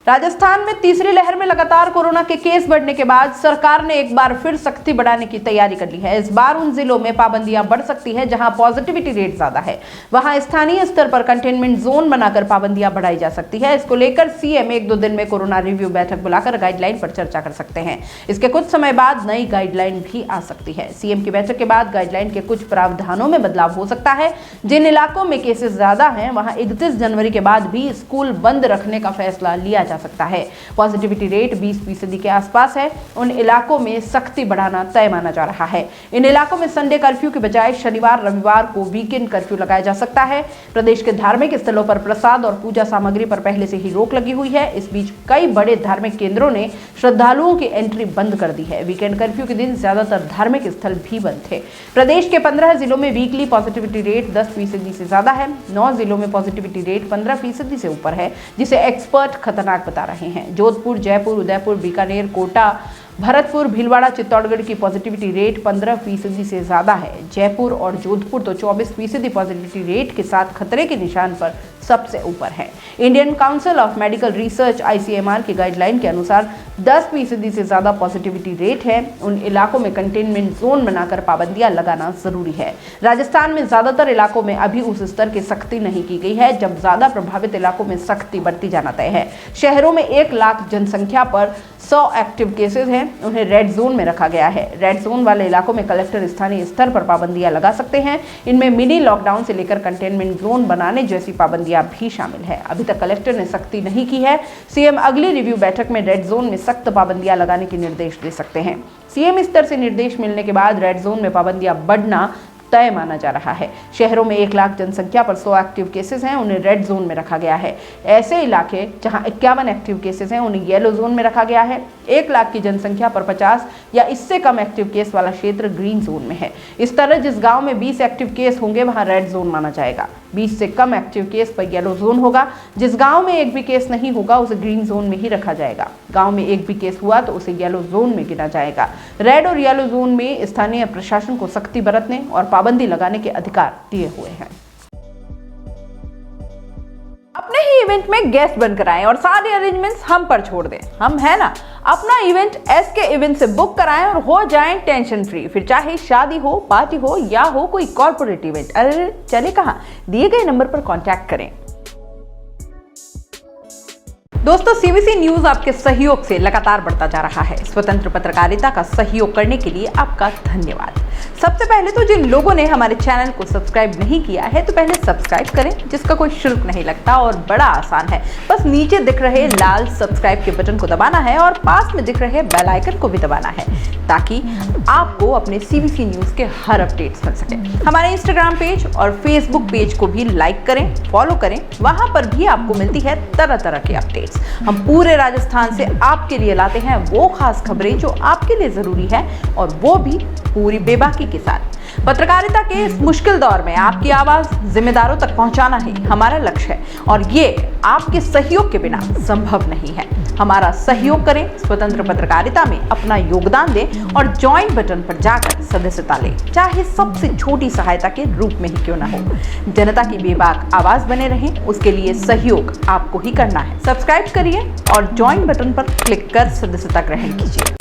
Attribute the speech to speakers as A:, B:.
A: राजस्थान में तीसरी लहर में लगातार कोरोना के केस बढ़ने के बाद सरकार ने एक बार फिर सख्ती बढ़ाने की तैयारी कर ली है। इस बार उन जिलों में पाबंदियां बढ़ सकती है जहां पॉजिटिविटी रेट ज्यादा है, वहां स्थानीय स्तर पर कंटेनमेंट जोन बनाकर पाबंदियां बढ़ाई जा सकती है। इसको लेकर सीएम 1-2 दिन में कोरोना रिव्यू बैठक बुलाकर गाइडलाइन पर चर्चा कर सकते हैं। इसके कुछ समय बाद नई गाइडलाइन भी आ सकती है। सीएम की बैठक के बाद गाइडलाइन के कुछ प्रावधानों में बदलाव हो सकता है। जिन इलाकों में केसेस ज्यादा हैं वहां 31 जनवरी के बाद भी स्कूल बंद रखने का फैसला लिया जा सकता है। पॉजिटिविटी रेट 20% के आसपास है, उन इलाकों में सख्ती बढ़ाना तय माना जा रहा है। इन इलाकों में संडे कर्फ्यू के बजाय शनिवार रविवार को वीकेंड कर्फ्यू लगाया जा सकता है। प्रदेश के धार्मिक स्थलों पर प्रसाद और पूजा सामग्री पर पहले से ही रोक लगी हुई है। इस बीच कई बड़े धार्मिक केंद्रों ने श्रद्धालुओं की एंट्री बंद कर दी है। वीकेंड कर्फ्यू के दिन ज्यादातर धार्मिक स्थल भी बंद थे। प्रदेश के 15 जिलों में वीकली पॉजिटिविटी रेट 10% से ज्यादा है। 9 जिलों में पॉजिटिविटी रेट 15% से ऊपर है, जिसे एक्सपर्ट खतरनाक बता रहे हैं। जोधपुर, जयपुर, उदयपुर, बीकानेर, कोटा, भरतपुर, भीलवाड़ा, चित्तौड़गढ़ की पॉजिटिविटी रेट 15% से ज्यादा है। जयपुर और जोधपुर तो 24% पॉजिटिविटी रेट के साथ खतरे के निशान पर सबसे ऊपर है। Indian council of medical research ICMR की गाइडलाइन के अनुसार 10% से ज्यादा पॉजिटिविटी रेट है। उन इलाकों में कंटेनमेंट जोन बनाकर पाबंदियां लगाना जरूरी है। राजस्थान में ज्यादातर इलाकों में अभी उस स्तर की सख्ती नहीं की गई है जब ज्यादा प्रभावित इलाकों में सख्ती बढ़ती जाना तय है। शहरों में 1 लाख जनसंख्या पर 100 एक्टिव केसेस हैं, उन्हें रेड जोन में रखा गया है। रेड जोन वाले इलाकों में कलेक्टर स्थानीय स्तर पर पाबंदियां लगा सकते हैं। इनमें मिनी लॉकडाउन से लेकर कंटेनमेंट जोन बनाने जैसी पाबंदियां भी शामिल है। अभी तक कलेक्टर ने सख्ती नहीं की है। सीएम अगली रिव्यू बैठक में रेड जोन में सख्त पाबंदियां लगाने के निर्देश दे सकते हैं। सीएम स्तर से निर्देश मिलने के बाद रेड जोन में पाबंदियां बढ़ना तय माना जा रहा है। शहरों में 1 लाख जनसंख्या पर 100 एक्टिव केसेस हैं, उन्हें रेड जोन में रखा गया है। ऐसे इलाके जहां 51 एक्टिव केसेस हैं उन्हें येलो जोन में रखा गया है। 1 लाख की जनसंख्या पर 50 या इससे कम एक्टिव केस वाला क्षेत्र ग्रीन जोन में है। इस तरह जिस गांव में 20 एक्टिव केस होंगे वहां रेड जोन माना जाएगा। 20 से कम एक्टिव केस पर येलो जोन होगा। जिस गांव में एक भी केस नहीं होगा उसे ग्रीन जोन में ही रखा जाएगा। गांव में एक भी केस हुआ तो उसे येलो जोन में गिना जाएगा। रेड और येलो जोन में स्थानीय प्रशासन को सख्ती बरतने और पाबंदी लगाने के अधिकार दिए हुए हैं। अपने ही इवेंट में गेस्ट बनकर आएं और सारे अरेंजमेंट्स हम पर छोड़ दें। हम है ना। अपना इवेंट SK इवेंट से बुक कराएं और हो जाएं टेंशन फ्री। फिर चाहे शादी हो, पार्टी हो या हो कोई कॉर्पोरेट इवेंट, अरे चले कहाँ, दिए गए नंबर पर कांटेक्ट करें। दोस्तों, CBC न्यूज आपके सहयोग से लगातार बढ़ता जा रहा है। स्वतंत्र पत्रकारिता का सहयोग करने के लिए आपका धन्यवाद। सबसे पहले तो जिन लोगों ने हमारे चैनल को सब्सक्राइब नहीं किया है तो पहले सब्सक्राइब करें, जिसका कोई शुल्क नहीं लगता और बड़ा आसान है। बस नीचे दिख रहे लाल सब्सक्राइब के बटन को दबाना है और पास में दिख रहे बेल आइकन को भी दबाना है ताकि आपको अपने CBC न्यूज के हर अपडेट्स मिल सके। हमारे इंस्टाग्राम पेज और फेसबुक पेज को भी लाइक करें, फॉलो करें, वहां पर भी आपको मिलती है तरह तरह की अपडेट्स। हम पूरे राजस्थान से आपके लिए लाते हैं वो खास खबरें जो आपके लिए जरूरी है और वो भी पूरी बेबाकी के साथ। पत्रकारिता के इस मुश्किल दौर में आपकी आवाज जिम्मेदारों तक पहुंचाना ही हमारा लक्ष्य है और ये आपके सहयोग के बिना संभव नहीं है। हमारा सहयोग करें, स्वतंत्र पत्रकारिता में अपना योगदान दें और ज्वाइन बटन पर जाकर सदस्यता लें, चाहे सबसे छोटी सहायता के रूप में ही क्यों ना हो। जनता की बेबाक आवाज बने रहें, उसके लिए सहयोग आपको ही करना है। सब्सक्राइब करिए और ज्वाइन बटन पर क्लिक कर सदस्यता ग्रहण कीजिए।